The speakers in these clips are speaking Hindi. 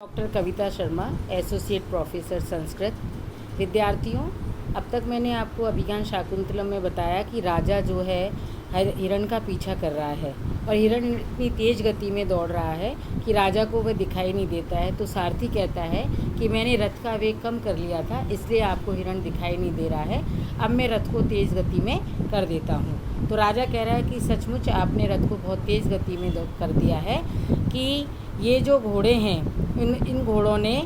Doctor Kavita Sharma, associate professor Sanskrit. विद्यार्थियों, अब तक मैंने आपको अभिज्ञान शाकुंतलम में बताया कि राजा जो है हिरण का पीछा कर रहा है और हिरण इतनी तेज़ गति में दौड़ रहा है कि राजा को वह दिखाई नहीं देता है। तो सारथी कहता है कि मैंने रथ का वेग कम कर लिया था, इसलिए आपको हिरण दिखाई नहीं दे रहा है। अब मैं रथ को तेज़ गति में कर देता हूँ। तो राजा कह रहा है कि सचमुच आपने रथ को बहुत तेज़ गति में कर दिया है कि ये जो घोड़े हैं इन घोड़ों ने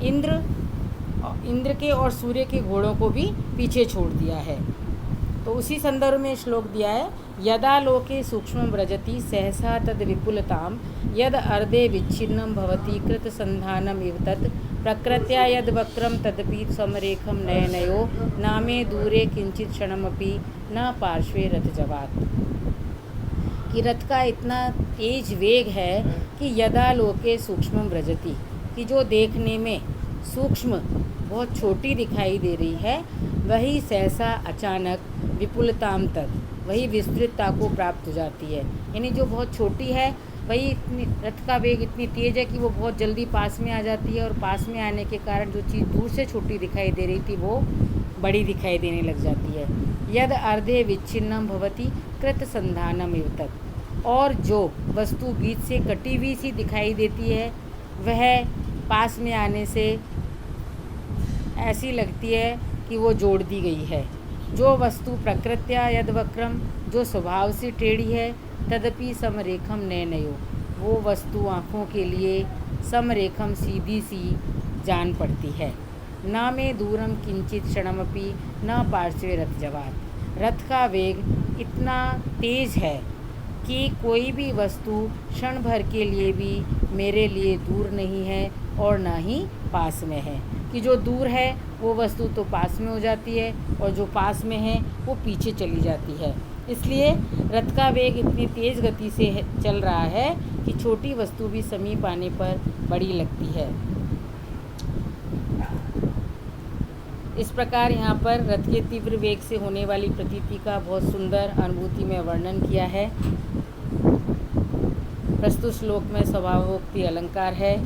इंद्र के और सूर्य के घोड़ों को भी पीछे छोड़ दिया है। तो उसी संदर्भ में श्लोक दिया है, यदा लोके सूक्ष्म व्रजति सहसा तद विपुलताम यद अर्धे विच्छिन्नम भवति कृत संधानम इव तत् प्रकृत्या यद वक्रम तदपि समरेखम नयनयो नामे दूरे किंचित क्षणमपि न पार्श्वे रथ जवात्। कि रथ का इतना तेज वेग है कि यदा लोके सूक्ष्म व्रजति, कि जो देखने में सूक्ष्म बहुत छोटी दिखाई दे रही है, वही सहसा अचानक विपुलताम तक, वही विस्तृतता को प्राप्त हो जाती है। यानी जो बहुत छोटी है वही रथ का वेग इतनी तेज़ है कि वो बहुत जल्दी पास में आ जाती है, और पास में आने के कारण जो चीज़ दूर से छोटी दिखाई दे रही थी वो बड़ी दिखाई देने लग जाती है। यद अर्धे विच्छिन्नम भवति कृत संधानम इव तत्, और जो वस्तु बीच से कटी हुई सी दिखाई देती है वह पास में आने से ऐसी लगती है कि वो जोड़ दी गई है। जो वस्तु प्रकृत्या यद वक्रम, जो स्वभाव से टेढ़ी है, तदपि समरेखम नयनयो, वो वस्तु आँखों के लिए समरेखम सीधी सी जान पड़ती है। न मे दूरम किंचित क्षणमपि न पार्श्वे रथ जवात्। रथ का वेग इतना तेज है कि कोई भी वस्तु क्षण भर के लिए भी मेरे लिए दूर नहीं है और ना ही पास में है। कि जो दूर है वो वस्तु तो पास में हो जाती है और जो पास में है वो पीछे चली जाती है। इसलिए रथ का वेग इतनी तेज़ गति से चल रहा है कि छोटी वस्तु भी समीप आने पर बड़ी लगती है। इस प्रकार यहाँ पर रथ के तीव्र वेग से होने वाली प्रतीति का बहुत सुंदर अनुभूति में वर्णन किया है। प्रस्तुत श्लोक में स्वभावोक्ति अलंकार है।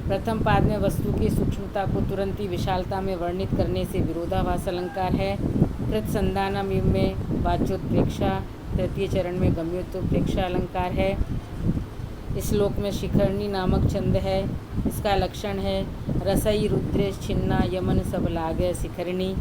प्रथम पाद में वस्तु की सूक्ष्मता को तुरंत ही विशालता में वर्णित करने से विरोधाभास अलंकार है। कृत संधानम में वाच्योत्प्रेक्षा, तृतीय चरण में गम्योत्प्रेक्षा अलंकार है। इस श्लोक में शिखरणी नामक छंद है। इसका लक्षण है रसई रुद्रेश छिन्ना यमन सब लागे शिखरणी।